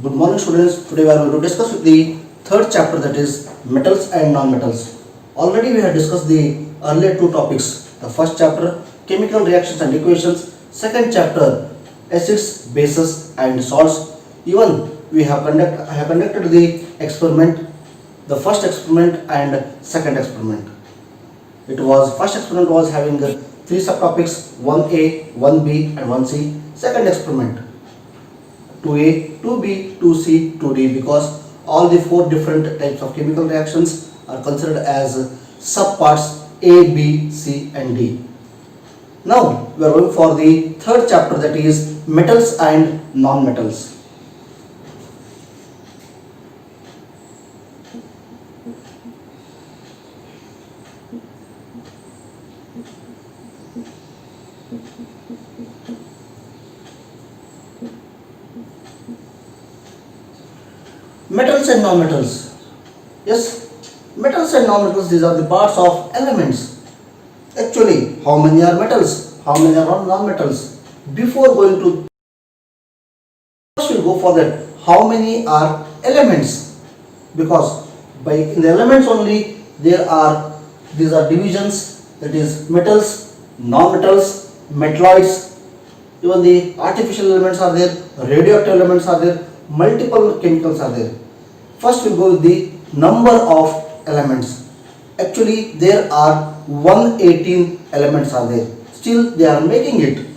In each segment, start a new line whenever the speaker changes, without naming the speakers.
Good morning students. Today we are going to discuss with the third chapter, that is metals and non-metals. Already we have discussed the earlier two topics. The first chapter, chemical reactions and equations. Second chapter, acids, bases and salts. Even we have conducted the experiment, the first experiment and second experiment. First experiment was having three subtopics, 1A, 1B and 1C. Second experiment, 2A, 2B, 2C, 2D, because all the four different types of chemical reactions are considered as subparts A, B, C and D. Now we are going for the third chapter, that is metals and non-metals. Metals and non-metals. Yes, metals and non-metals, these are the parts of elements. Actually, how many are metals? How many are non-metals? Before going to, first we'll go for that. How many are elements? Because in the elements only these are divisions, that is metals, non-metals, metalloids. Even the artificial elements are there, radioactive elements are there, multiple chemicals are there. First we'll go with the number of elements. Actually there are 118 elements are there. Still they are making it.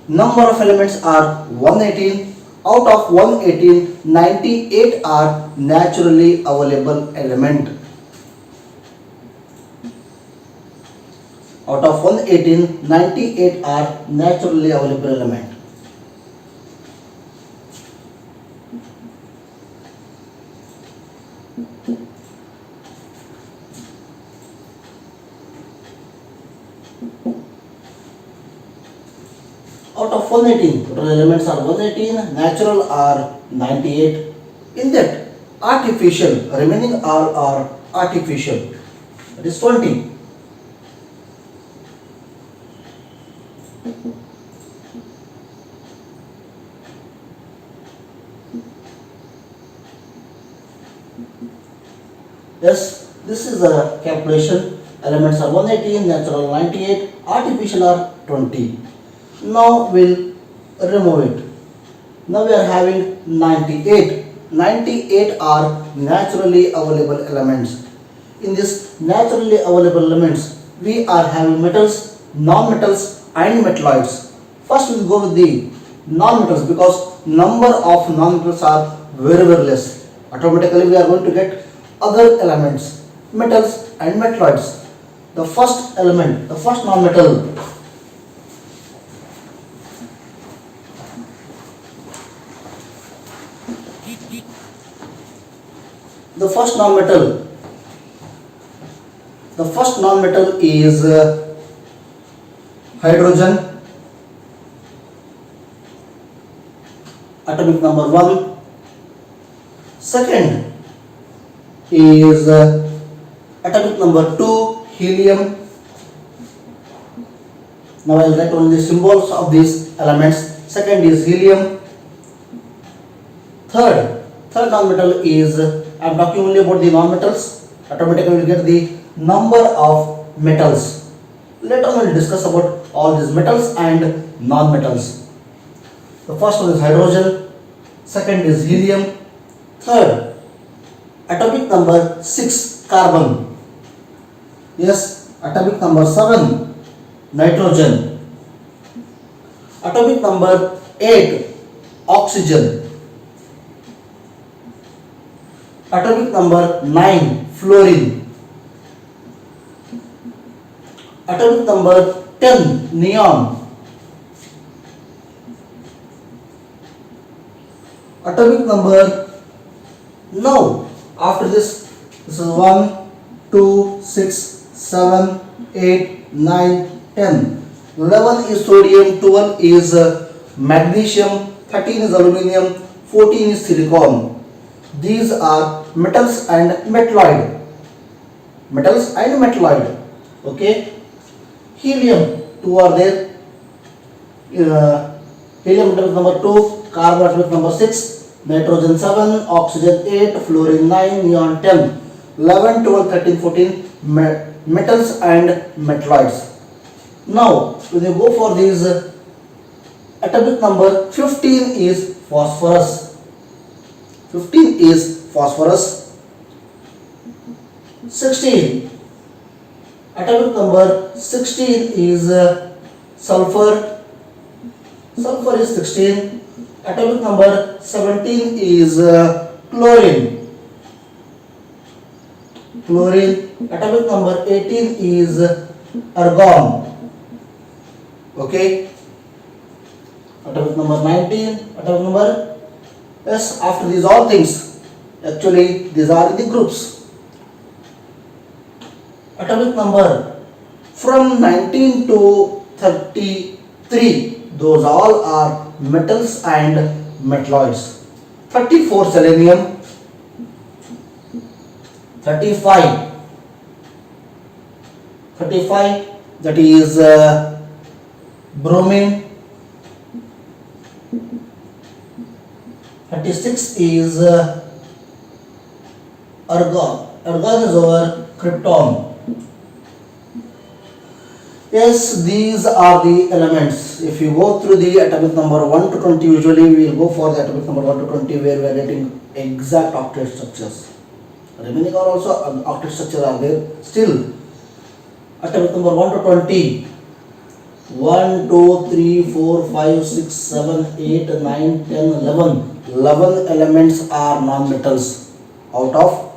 Number of elements are 118. Out of 118, 98 are naturally available element. Out of 118, 98 are naturally available element. Out of 118, total elements are 118, natural are 98. In that, artificial, remaining all are artificial. That is 20. Yes, this is the calculation. Elements are 118, natural 98, artificial are 20. Now we'll remove it. Now we are having 98. 98 are naturally available elements. In this naturally available elements, we are having metals, non-metals and metalloids. First we'll go with the non-metals, because number of non-metals are very less. Automatically we are going to get other elements, metals and metalloids. The first element, the first non-metal, the first non-metal is hydrogen, atomic number 1. Second is atomic number 2, helium. Now I will write only the symbols of these elements. Second is helium. Third non-metal is, I am talking only about the non-metals. Automatically we will get the number of metals. Later on we will discuss about all these metals and non-metals. The first one is hydrogen, second is helium, third atomic number 6, carbon. Yes, atomic number 7, nitrogen. Atomic number 8, oxygen. Atomic number 9, fluorine. Atomic number 10, neon. Atomic number, now after this is 1, 2, 6, 7, 8, 9, 10. 11 is sodium, 12 is magnesium, 13 is aluminium, 14 is silicon. These are metals and metalloid. Okay. Helium, 2 are there. helium atomic number 2, carbon atomic number 6, nitrogen 7, oxygen 8, fluorine 9, neon 10, 11, 12, 13, 14 metals and metalloids. Now when you go for these atomic number 15 is phosphorus. 15 is phosphorus. 16 atomic number 16 is sulfur. Sulfur is 16. Atomic number 17 is chlorine. Chlorine. Atomic number 18 is argon. Okay. Atomic number 19. Atomic number, yes, after these all things, actually these are the groups. Atomic number from 19 to 33, those all are metals and metalloids. 34 selenium, 35 that is bromine, 36 is argon. Argon is our krypton. Yes, these are the elements. If you go through the atomic number 1 to 20, usually we will go for the atomic number 1 to 20 where we are getting exact octet structures. Remaining are also octet structure are there. Still, atomic number 1 to 20. 1, 2, 3, 4, 5, 6, 7, 8, 9, 10, 11. 11 elements are non-metals out of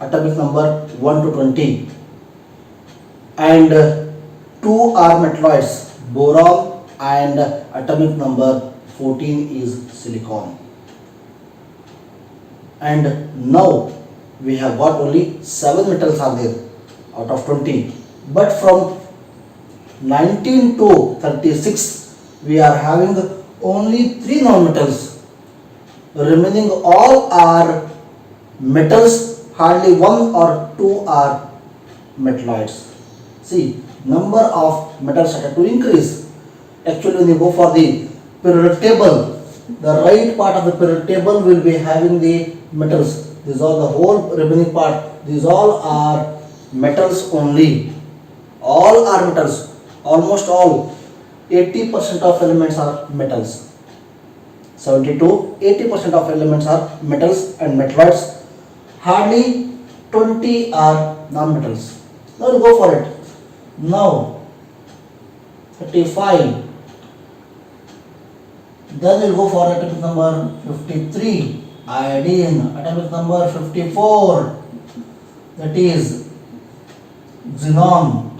atomic number 1 to 20. And 2 are metalloids, boron, and atomic number 14 is silicon. And now we have got only 7 metals are there out of 20. But from 19 to 36 we are having only 3 non-metals. Remaining all are metals, hardly 1 or 2 are metalloids. See, number of metals started to increase. Actually, when you go for the periodic table, the right part of the periodic table will be having the metals. These are the whole remaining part. These all are metals only. All are metals. Almost all. 80% of elements are metals. 70 to 80% of elements are metals and metalloids. Hardly 20 are non-metals. Now we'll go for it. Now 35. Then we'll go for atomic number 53. Iodine. Atomic number 54. That is xenon.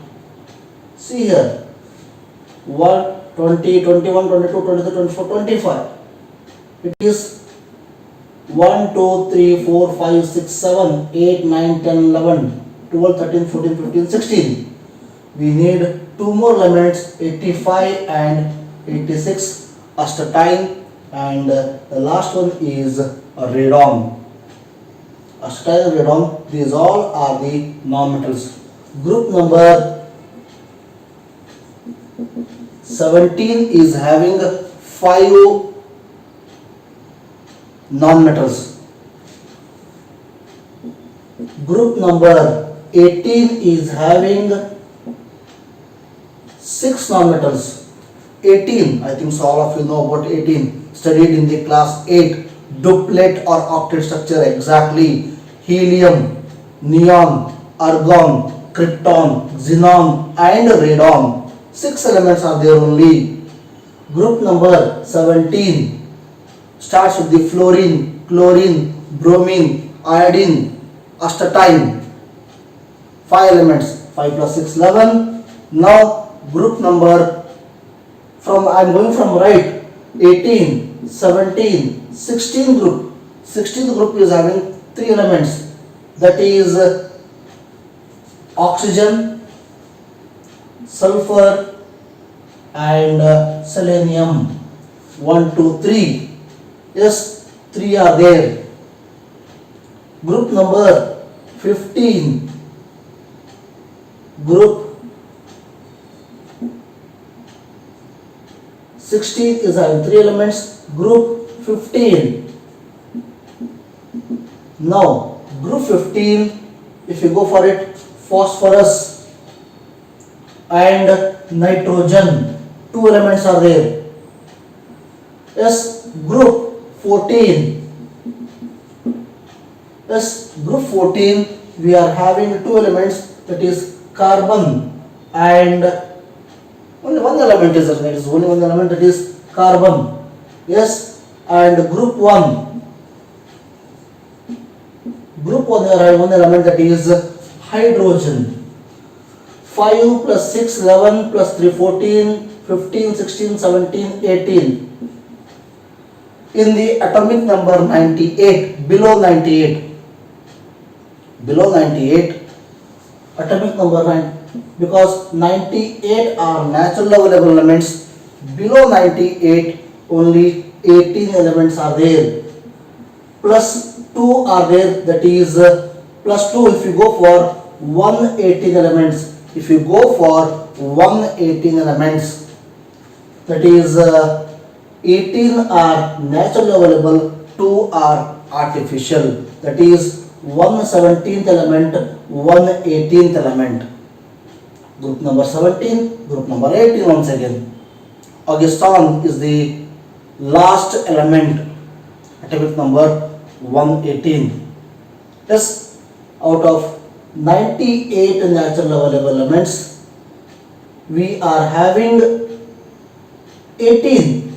See here. 1, 20, 21, 22, 23, 24, 25. It is 1, 2, 3, 4, 5, 6, 7, 8, 9, 10, 11, 12, 13, 14, 15, 16. We need 2 more elements, 85 and 86, astatine, and the last one is radon. Astatine and radon, these all are the non-metals. Group number 17 is having 5 non-metals. Group number 18 is having 6 non-metals. 18, I think so all of you know about 18, studied in the class 8, duplet or octet structure exactly. Helium, neon, argon, krypton, xenon and radon. 6 elements are there only. Group number 17 starts with the fluorine, chlorine, bromine, iodine, astatine. 5 elements, 5 plus 6, 11. Now group number from, I am going from right, 18, 17, 16 group. 16th group is having 3 elements, that is oxygen, sulfur and selenium. 1, 2, 3. Yes, 3 are there. Group number 15. Group 16 is having 3 elements. Group 15. Now group 15, if you go for it, phosphorus and nitrogen, 2 elements are there. Yes, group 14. Yes, group 14, we are having 2 elements, that is carbon and only one element is there, that is only one element, that is carbon. Yes, and group 1, group 1 you are having one element, that is hydrogen. 5 plus 6, 11 plus 3, 14, 15, 16, 17, 18. In the atomic number 98, below 98, atomic number 9, because 98 are naturally available elements, below 98 only 18 elements are there, plus 2 are there, that is plus 2 if you go for 118 elements, if you go for 118 elements, that is 18 are naturally available, 2 are artificial, that is 117th element, 118th element. Group number 17, group number 18 once again. Augustan is the last element, atomic number 118. Yes, out of 98 naturally available elements, we are having 18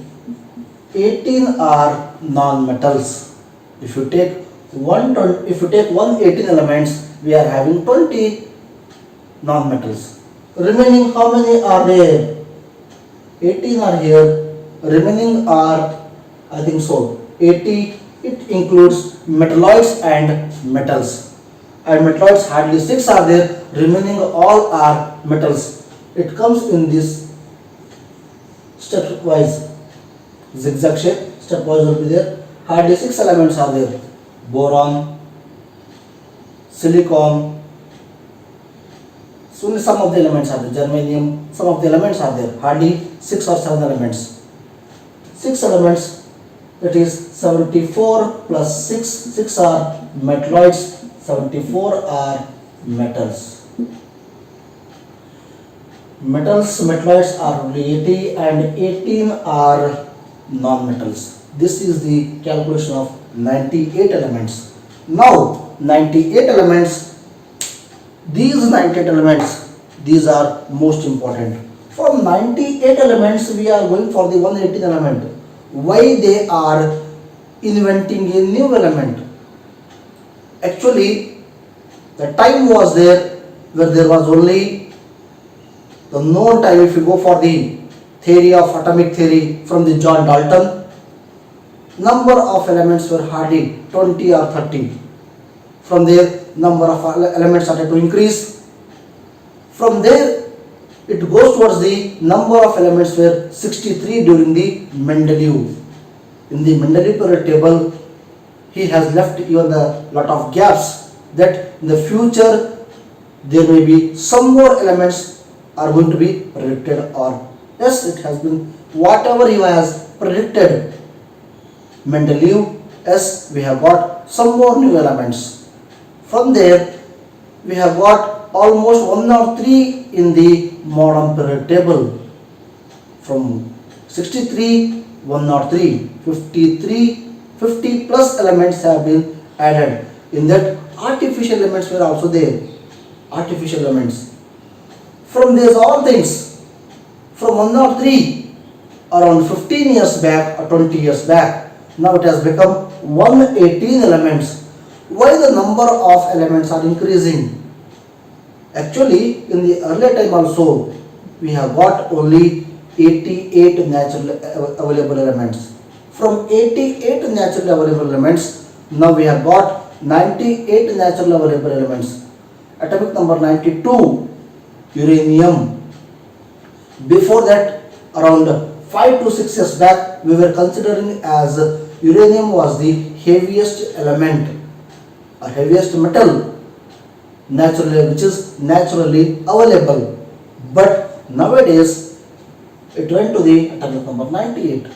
are non-metals. If you take 118 elements, we are having 20 non-metals. Remaining how many are there? 18 are here. Remaining are, I think so, 80. It includes metalloids and metals. And metalloids hardly 6 are there. Remaining all are metals. It comes in this stepwise zigzag shape. Stepwise will be there. Hardly 6 elements are there. Boron, silicon, so some of the elements are there, germanium, some of the elements are there, hardly 6 or 7 elements. 6 elements, that is 74 plus 6 are metalloids, 74 are metals. Metalloids are only 80 and 18 are non-metals. This is the calculation of 98 elements. Now 98 elements, these 98 elements, these are most important. From 98 elements we are going for the 118 element. Why they are inventing a new element? Actually the time was there where there was only the known time. If you go for the theory of atomic theory from the John Dalton, number of elements were hardly 20 or 30. From there, number of elements started to increase. From there, it goes towards the number of elements were 63 during the Mendeleev. In the Mendeleev period table, he has left even a lot of gaps that in the future there may be some more elements are going to be predicted, or yes, it has been whatever he has predicted. Mendeleev, yes, we have got some more new elements. From there, we have got almost 103 in the modern period table. From 63, 103, 53, 50 plus elements have been added. In that, artificial elements were also there. Artificial elements. From these all things, from 103, around 15 years back or 20 years back, now it has become 118 elements. Why the number of elements are increasing? Actually, in the earlier time also, we have got only 88 naturally available elements. From 88 naturally available elements, now we have got 98 naturally available elements. Atomic number 92, uranium. Before that, around 5 to 6 years back, we were considering as uranium was the heaviest element or heaviest metal naturally, which is naturally available. But nowadays it went to the atomic number 98.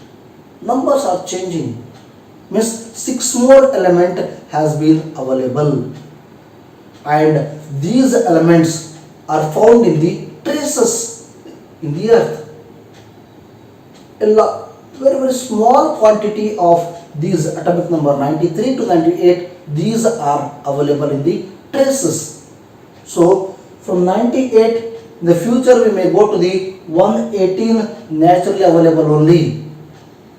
Numbers are changing. Means 6 more element has been available, and these elements are found in the traces in the earth. Very very small quantity of these atomic number 93 to 98, these are available in the traces. So from 98 in the future we may go to the 118 naturally available only,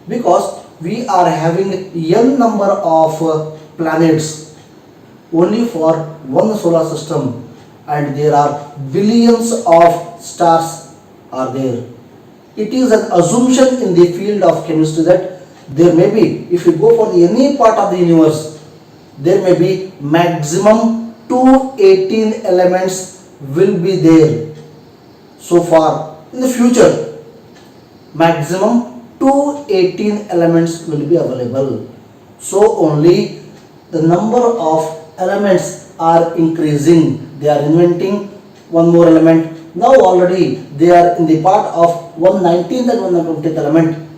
because we are having n number of planets only for one solar system, and there are billions of stars are there. It is an assumption in the field of chemistry that there may be, if you go for any part of the universe, there may be maximum 218 elements will be there. So far in the future, maximum 218 elements will be available. So only the number of elements are increasing. They are inventing one more element. Now already they are in the part of 119th and 120th element.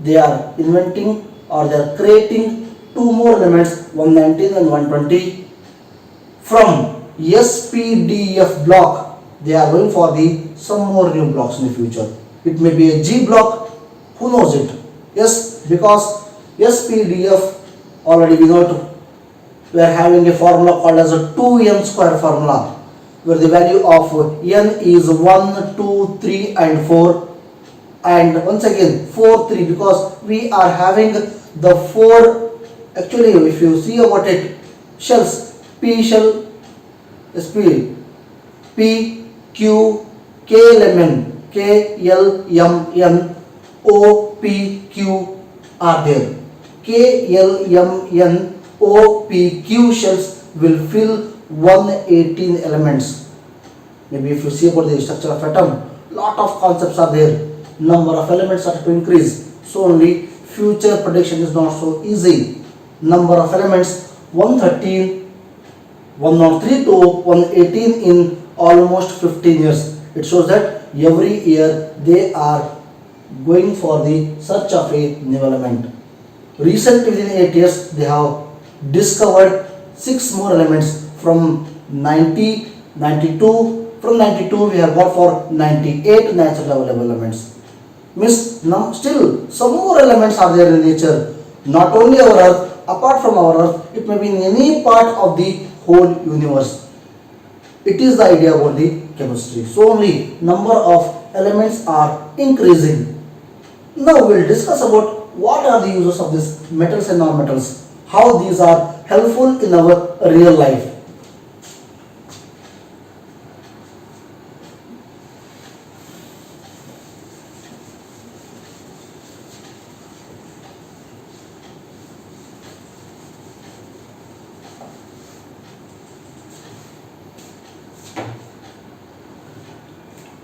They are inventing or they are creating two more elements, 119 and 120. From SPDF block, they are going for the some more new blocks in the future. It may be a G block, who knows it? Yes, because SPDF already we know it. We are having a formula called as a 2n square formula, where the value of n is 1, 2, 3 and 4, and once again 4, 3, because we are having the 4, actually if you see about it, shells, P shell, SP, P, Q, K L M N, K L M N, O, P, Q are there. K L M N, O, P, Q shells will fill 118 elements. Maybe if you see about the structure of atom, lot of concepts are there. Number of elements are to increase. So only future prediction is not so easy. Number of elements 113, 103 to 118 in almost 15 years. It shows that every year they are going for the search of a new element. Recently within 8 years they have discovered 6 more elements from 90, 92. From 92 we have got for 98 naturally available elements. Means now still some more elements are there in nature. Not only our earth, apart from our earth, it may be in any part of the whole universe. It is the idea about the chemistry. So only number of elements are increasing. Now we will discuss about what are the uses of these metals and non-metals, how these are helpful in our real life.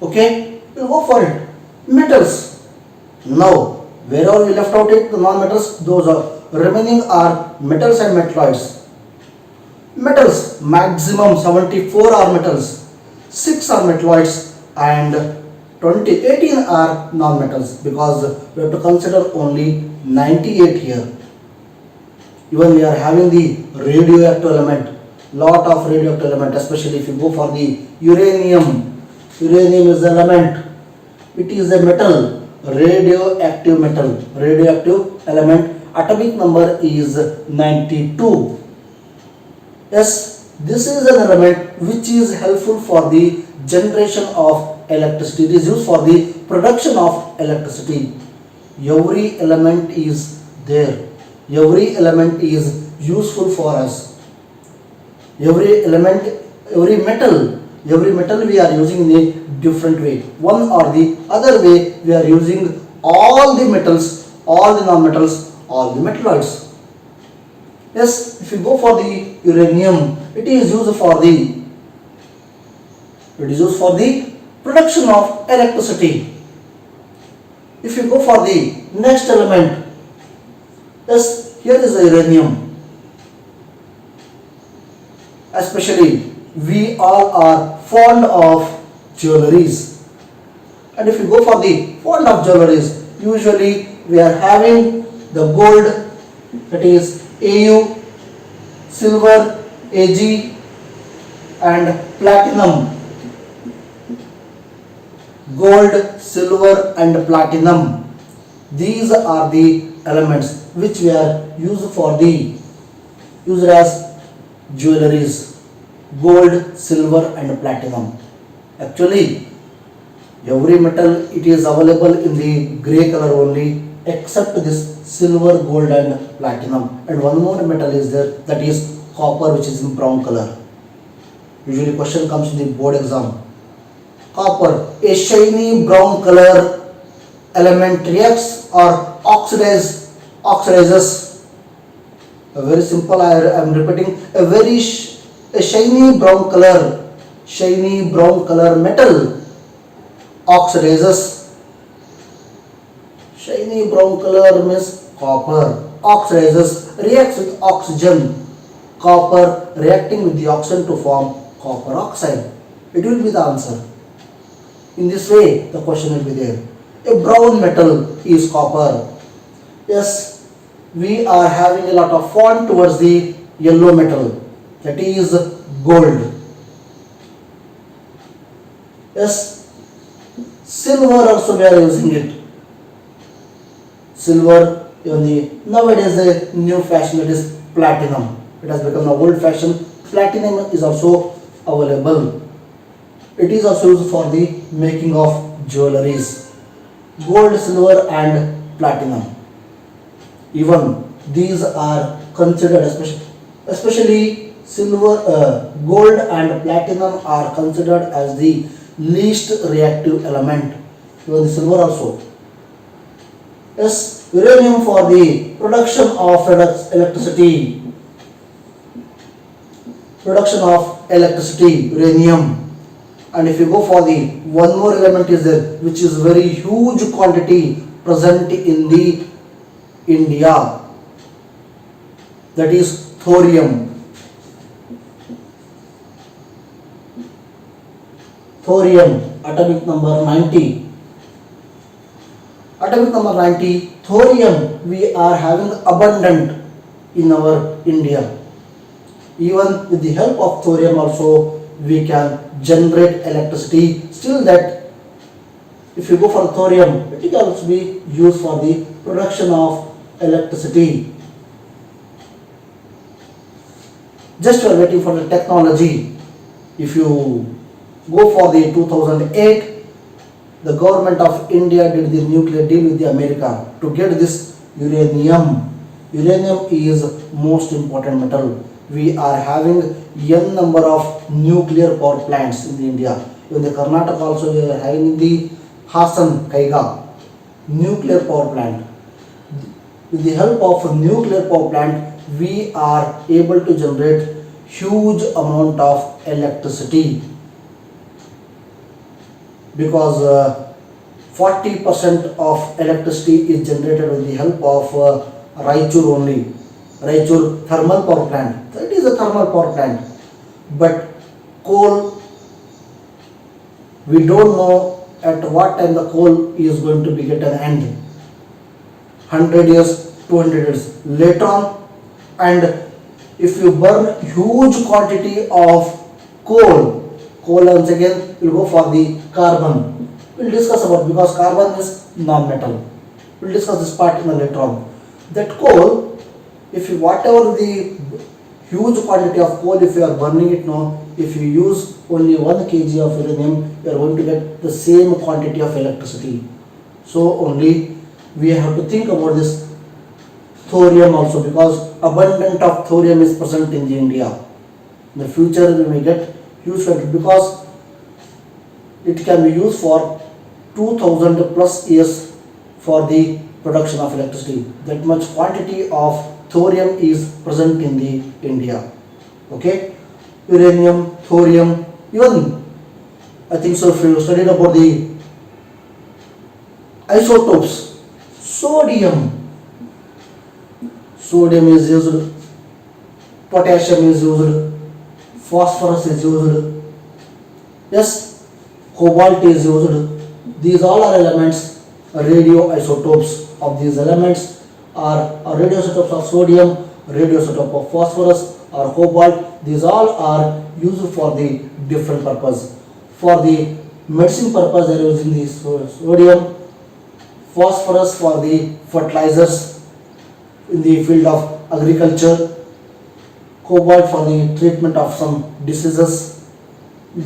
Okay, we'll go for it. Metals. Now, wherever we left out it, the non-metals, those are remaining are metals and metalloids. Metals, maximum 74 are metals, 6 are metalloids, and 18 are non-metals, because we have to consider only 98 here. Even we are having the radioactive element, lot of radioactive element, especially if you go for the uranium. Uranium is an element. It is a metal, radioactive metal, radioactive element. Atomic number is 92. Yes, this is an element which is helpful for the generation of electricity. It is used for the production of electricity. Every element is there. Every element is useful for us. Every element, every metal we are using in a different way. One or the other way we are using all the metals, all the non-metals, all the metalloids. Yes, if you go for the uranium, it is used for the production of electricity. If you go for the next element, yes, here is the uranium. Especially we all are fond of jewelries. And if you go for the font of jewelries, usually we are having the gold, that is AU, silver, AG, and platinum. Gold, silver, and platinum. These are the elements which we are used as jewelries. Gold, silver, and platinum. Actually, every metal it is available in the gray color only, except this silver, gold, and platinum. And one more metal is there, that is copper, which is in brown color. Usually question comes in the board exam. Copper, a shiny brown color element, reacts or oxidizes. Very simple, I am repeating, a shiny brown color metal oxidizes. Shiny brown color means copper. Oxidizes, reacts with oxygen. Copper reacting with the oxygen to form copper oxide. It will be the answer. In this way, the question will be there. A brown metal is copper. Yes, we are having a lot of font towards the yellow metal, that is gold. Yes, silver also we are using it. Silver, nowadays the new fashion, it is platinum. It has become an old fashion. Platinum is also available. It is also used for the making of jewelries. Gold, silver, and platinum. Even these are considered, especially silver, gold, and platinum are considered as the least reactive element. Even the silver also. Yes, uranium for the production of electricity. Uranium. And if you go for the one more element is there, which is very huge quantity present in the India, that is thorium. Atomic number 90. Thorium we are having abundant in our India. Even with the help of thorium also we can generate electricity. Still that, if you go for thorium, it can also be used for the production of electricity. Just we are waiting for the technology. If you go for the 2008, the government of India did the nuclear deal with the America to get this uranium. Uranium is most important metal. We are having n number of nuclear power plants in India. In the Karnataka also we are having the Hassan Kaiga nuclear power plant. With the help of nuclear power plant, we are able to generate huge amount of electricity, because 40% of electricity is generated with the help of Raichur only. Raichur thermal power plant. That is a thermal power plant. But coal, we don't know at what time the coal is going to be get an end. 100 years, 200 years later on. And if you burn huge quantity of coal once again will go for the carbon. We'll discuss about, because carbon is non-metal. We'll discuss this part in the later on. That coal, if you, whatever the huge quantity of coal, if you are burning it now, if you use only 1 kg of uranium, you are going to get the same quantity of electricity. So only we have to think about this thorium also, because abundant of thorium is present in the India. In the future we may get huge quantity, because it can be used for 2000 plus years for the production of electricity. That much quantity of thorium is present in the India. Okay, uranium, thorium, even I think so if you studied about the isotopes, sodium is used, potassium is used, phosphorus is used, yes, cobalt is used, These all are elements, radioisotopes of these elements are radioisotopes of sodium, radioisotope of phosphorus or cobalt. These all are used for the different purpose. For the medicine purpose, they are using the sodium, phosphorus for the fertilizers in the field of agriculture, cobalt for the treatment of some diseases,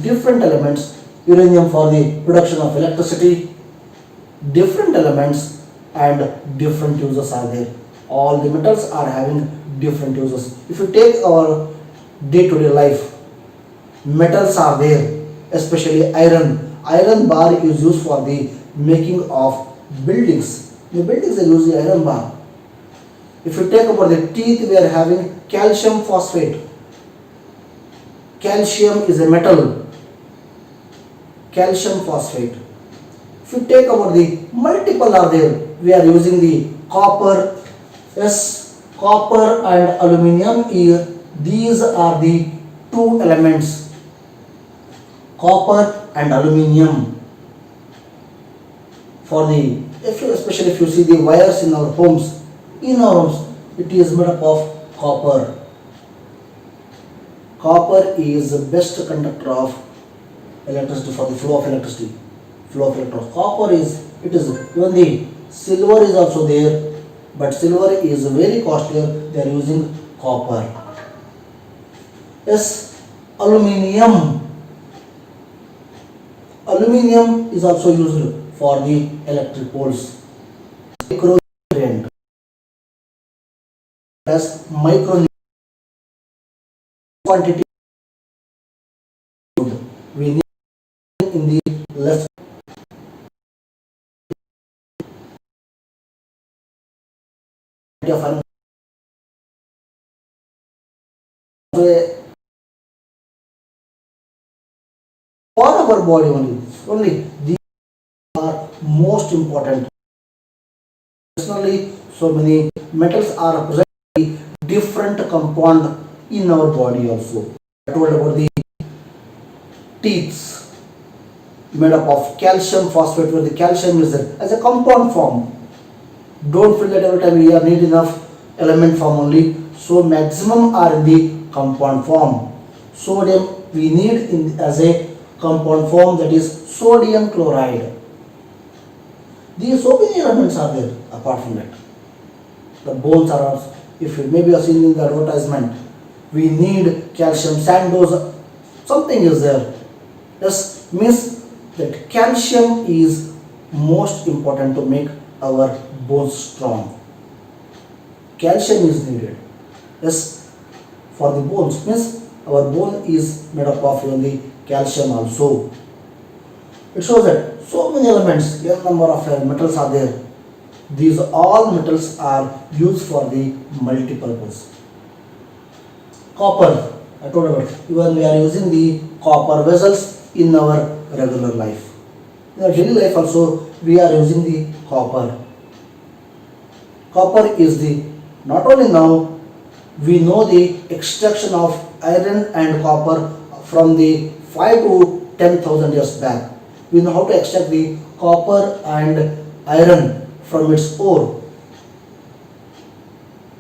different elements, uranium for the production of electricity, different elements and different uses are there. All the metals are having different uses. If you take our day-to-day life, metals are there, especially iron. Iron bar is used for the making of buildings. The buildings are using iron bar. If you take about the teeth, we are having calcium phosphate. Calcium is a metal. Calcium phosphate. If you take about the multiple are there, we are using the copper. Yes, copper and aluminium here. These are the two elements. Copper and aluminium. For the, especially if you see the wires in our homes, it is made up of copper. Copper is the best conductor of electricity for the flow of electricity. Flow of electrons. Copper is, it is, even the silver is also there, but silver is very costlier. They are using copper. Yes, aluminium. Aluminium is also used for the electric poles. Micronutrient. As micro quantity we need in the less of for our body only these are most important. Personally, so many metals are present in different compound in our body also. I told about the teeth made up of calcium phosphate, where the calcium is there as a compound form. Don't feel that every time we are need enough element form only. So maximum are in the compound form. Sodium we need in as a compound form, that is sodium chloride. These so many elements are there apart from that. The bones are also, if you maybe have seen in the advertisement, we need calcium sandose, something is there. This means that calcium is most important to make our bones strong. Calcium is needed. Yes, for the bones, means our bone is made up of only calcium also. It shows that so many elements, n number of metals are there. These all metals are used for the multi-purpose. Copper, I told about, even we are using the copper vessels in our regular life. In our daily life also we are using the copper. Copper is the, not only now we know the extraction of iron and copper from the 5 to 10,000 years back. We know how to extract the copper and iron from its ore.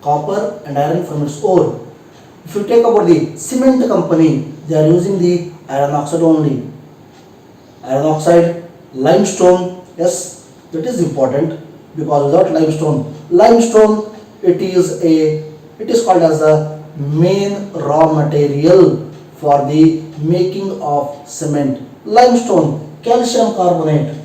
Copper and iron from its ore. If you take about the cement company, they are using the iron oxide only. Iron oxide, limestone, yes, that is important, because without limestone it is called as the main raw material for the making of cement. Limestone, calcium carbonate.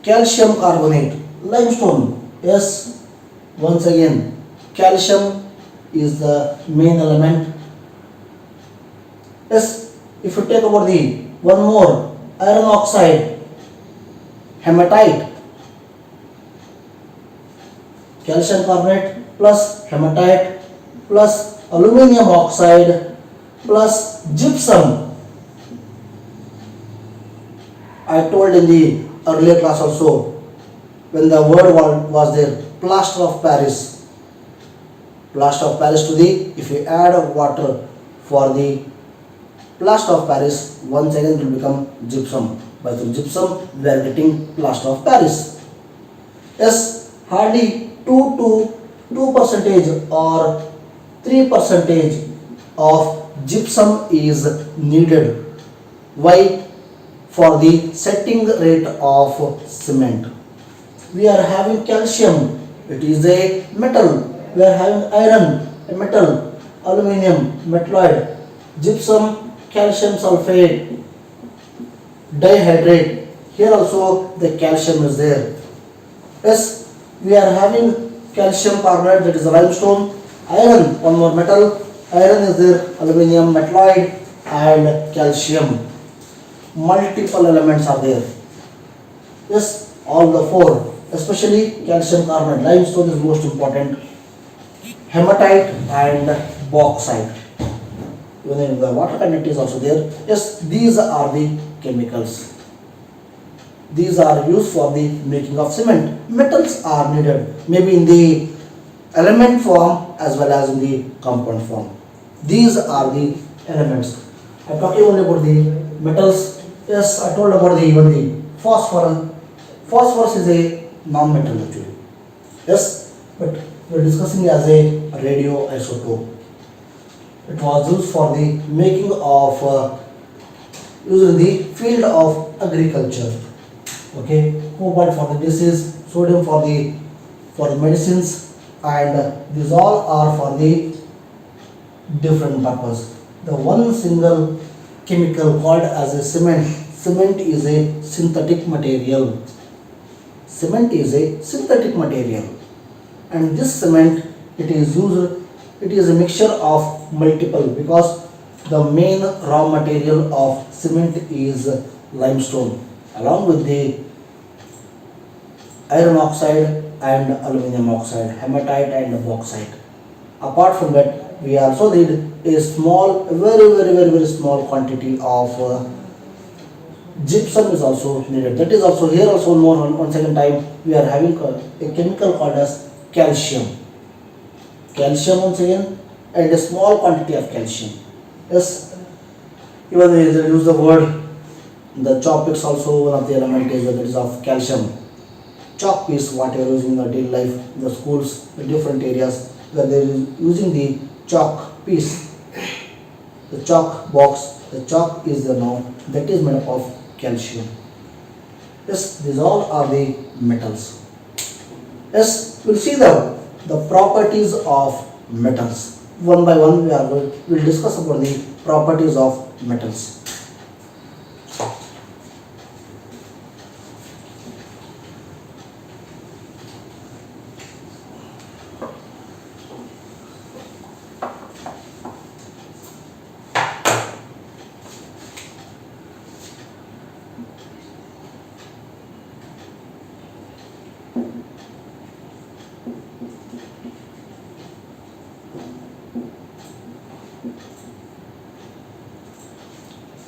Calcium carbonate, limestone, yes, once again, calcium is the main element. Yes, if you take about the one more, iron oxide, hematite, calcium carbonate plus hematite plus aluminium oxide plus gypsum. I told in the earlier class also, when the word was there, plaster of Paris. Plaster of Paris to the, if you add water for the plaster of Paris, once again it will become gypsum. By the gypsum, we are getting plaster of Paris. Yes, hardly 2% or 3% of gypsum is needed. Why? For the setting rate of cement. We are having calcium, it is a metal. We are having iron, a metal, aluminium, metalloid, gypsum, calcium sulfate, dihydrate. Here also the calcium is there. Yes, we are having calcium carbonate, that is limestone, iron, one more metal, iron is there, aluminium, metalloid and calcium. Multiple elements are there. Yes, all the four, especially calcium carbonate, limestone is most important, hematite and bauxite. Even the water content is also there. Yes, these are the chemicals. These are used for the making of cement. Metals are needed, maybe in the element form as well as in the compound form. These are the elements. I am talking only about the metals. Yes, I told about even the phosphorus. Phosphorus is a non-metal actually. Yes, but we are discussing as a radioisotope. It was used for the making of used in the field of agriculture. Okay, cobalt for the disease, sodium for the medicines, and these all are for the different purpose. The one single chemical called as a cement. Cement is a synthetic material. Cement is a synthetic material, and this cement, it is used. It is a mixture of multiple, because the main raw material of cement is limestone, along with the iron oxide and aluminum oxide, hematite and bauxite. Apart from that, we also need a small, very small quantity of gypsum is also needed. That is also here also more one second time we are having a chemical called as calcium. Calcium once again, and a small quantity of calcium. Yes, even they use the word, the chalk piece also one of the element is that is of calcium. Chalk piece, what you are using in the daily life, the schools, the different areas where they are using the chalk piece, the chalk box, the chalk is the noun that is made up of calcium. Yes, these all are the metals. Yes, we'll see the properties of metals. One by one we'll discuss about the properties of metals.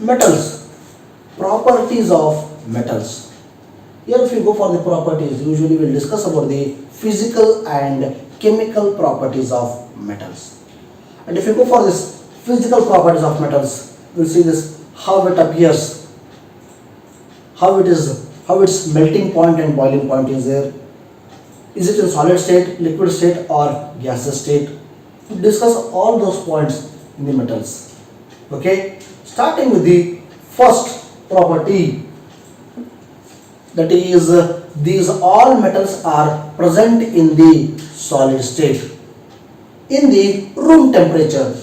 Metals, properties of metals. Here if you go for the properties, usually we will discuss about the physical and chemical properties of metals. And if you go for this physical properties of metals, we will see this, how it appears, how its melting point and boiling point is there. Is it in solid state, liquid state or gaseous state? We will discuss all those points in the metals. Okay. Starting with the first property, that is these all metals are present in the solid state. In the room temperature,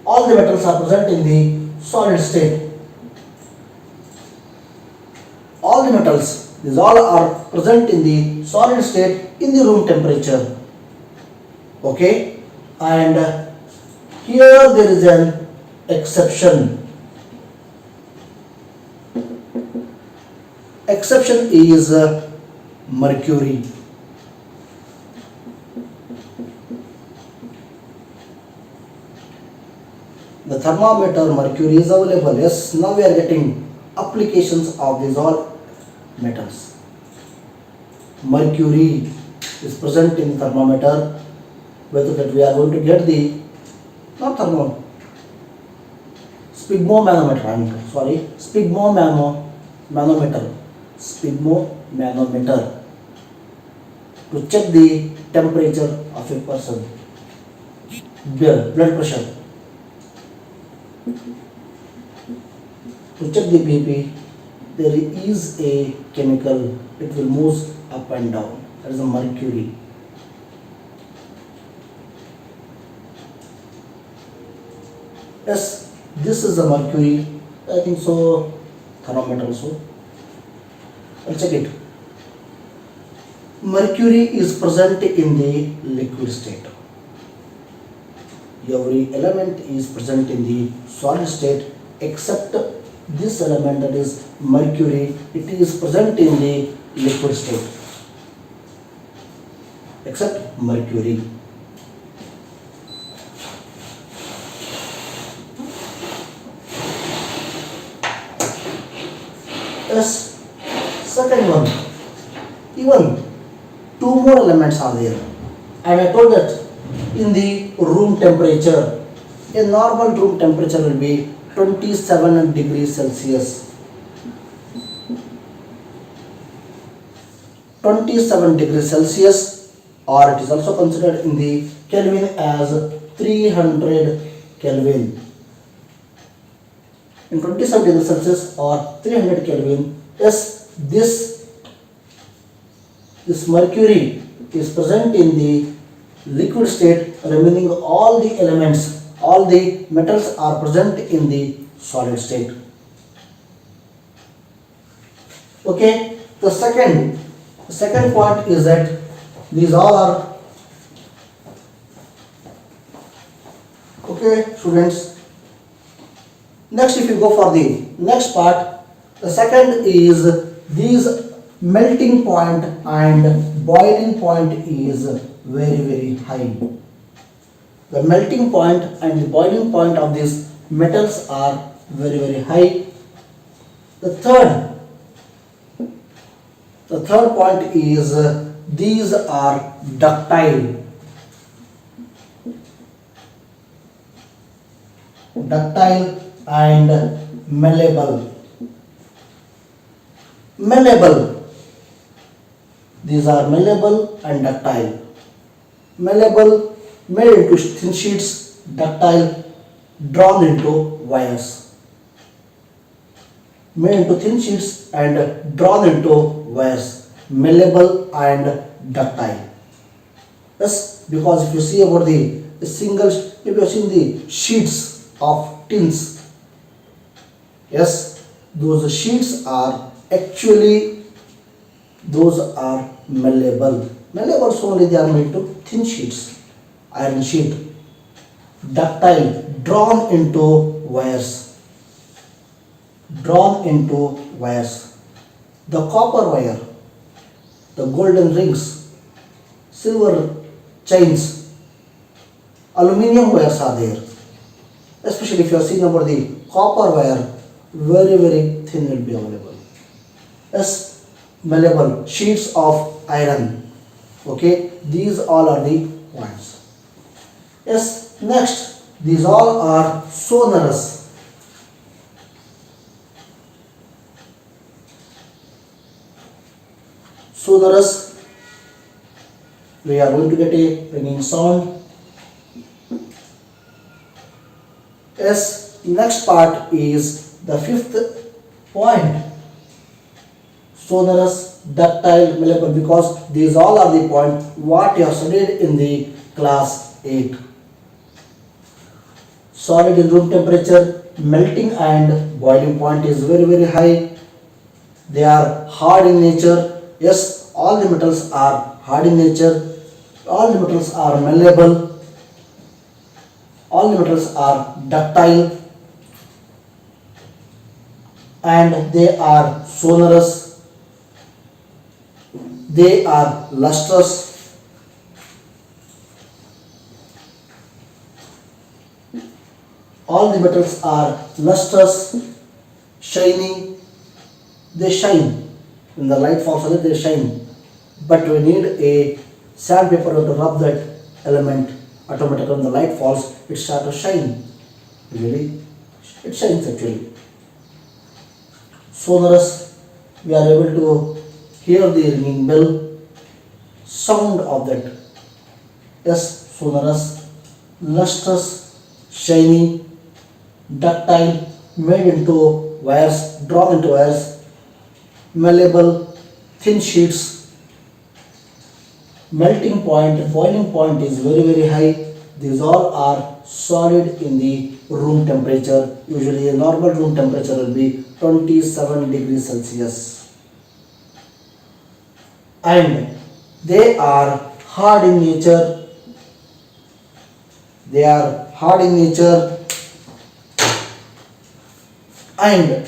all the metals are present in the solid state. All the metals, these all are present in the solid state in the room temperature. Okay, and here there is an exception. Exception is mercury. The thermometer mercury is available. Yes, now we are getting applications of these all metals. Mercury is present in thermometer, whether that we are going to get the not thermometer, sphygmomanometer to check the temperature of a person, blood pressure, to check the BP. There is a chemical, it will move up and down, that is the mercury. Yes, this is the mercury. I think so. Thermometer also. I'll check it. Mercury is present in the liquid state. Every element is present in the solid state except this element, that is mercury. It is present in the liquid state except mercury. Yes, second one, even two more elements are there, and I told that in the room temperature, a normal room temperature will be 27 degrees Celsius. 27 degrees Celsius, or it is also considered in the Kelvin as 300 Kelvin. In 27 degrees Celsius or 300 Kelvin, yes, this mercury is present in the liquid state, remaining all the elements, all the metals are present in the solid state. Okay, the second point is that these all are, okay students. Next, if you go for the next part, the second is these melting point and boiling point is very high. The melting point and the boiling point of these metals are very high. The third point is these are ductile and malleable. These are malleable and ductile. Malleable, made into thin sheets, ductile, drawn into wires. Made into thin sheets and drawn into wires. Malleable and ductile. Yes, because if you see about the single, if you have seen the sheets of tins, yes, those sheets are actually, those are malleable. Malleable only they are made to thin sheets, iron sheet. Ductile, drawn into wires. The copper wire, the golden rings, silver chains, aluminium wires are there. Especially if you are seeing about the copper wire, very thin will be available. Yes, malleable, sheets of iron. Okay, these all are the points. Yes, next, these all are sonorous. We are going to get a ringing sound. Yes, next part is the fifth point. Sonorous, ductile, malleable, because these all are the points what you have studied in the class 8. Solid in room temperature, melting and boiling point is very high. They are hard in nature. Yes, all the metals are hard in nature. All the metals are malleable. All the metals are ductile. And they are sonorous. They are lustrous. All the metals are lustrous, shining. They shine. When the light falls on it, they shine. But we need a sandpaper to rub that element. Automatically, when the light falls, it starts to shine. Really, it shines actually. Sonorous, we are able to hear the ringing bell, sound of that. Yes, sonorous, lustrous, shiny, ductile, made into wires, drawn into wires, malleable, thin sheets, melting point, boiling point is very high. These all are solid in the room temperature. Usually a normal room temperature will be 27 degrees Celsius. And they are hard in nature. They are hard in nature, and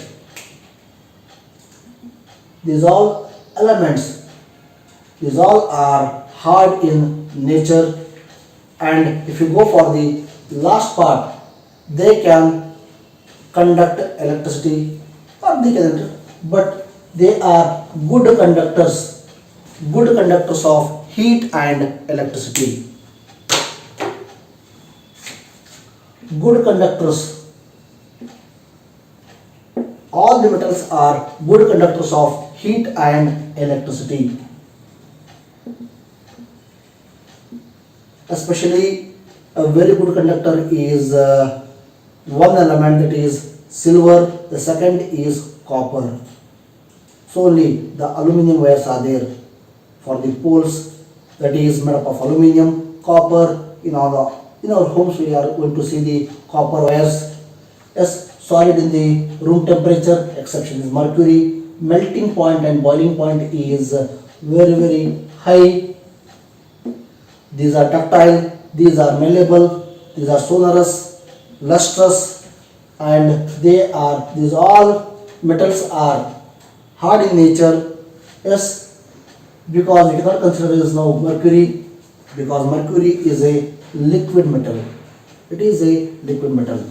these all elements, these all are hard in nature. And if you go for the last part, they can conduct electricity, or they can, but they are good conductors of heat and electricity. Good conductors. All the metals are good conductors of heat and electricity. Especially a very good conductor is one element, that is silver, the second is copper. So only the aluminum wires are there for the poles, that is made up of aluminum, copper. In our homes we are going to see the copper wires. Yes, solid in the room temperature, exception is mercury. Melting point and boiling point is very high. These are ductile, these are malleable, these are sonorous, lustrous, and these all metals are hard in nature. Yes, because we cannot consider as now mercury, because mercury is a liquid metal. It is a liquid metal.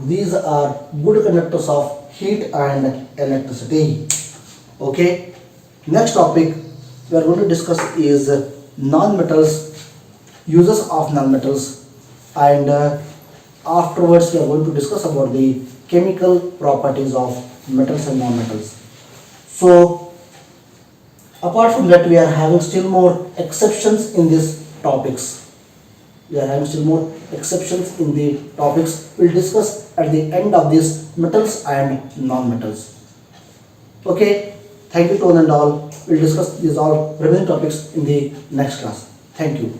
These are good conductors of heat and electricity. Okay, next topic we are going to discuss is non-metals, uses of non-metals, and afterwards we are going to discuss about the chemical properties of metals and non-metals. So apart from that, we are having still more exceptions in these topics. We'll discuss at the end of this metals and non-metals. Okay, thank you to one and all. We'll discuss these all remaining topics in the next class. Thank you.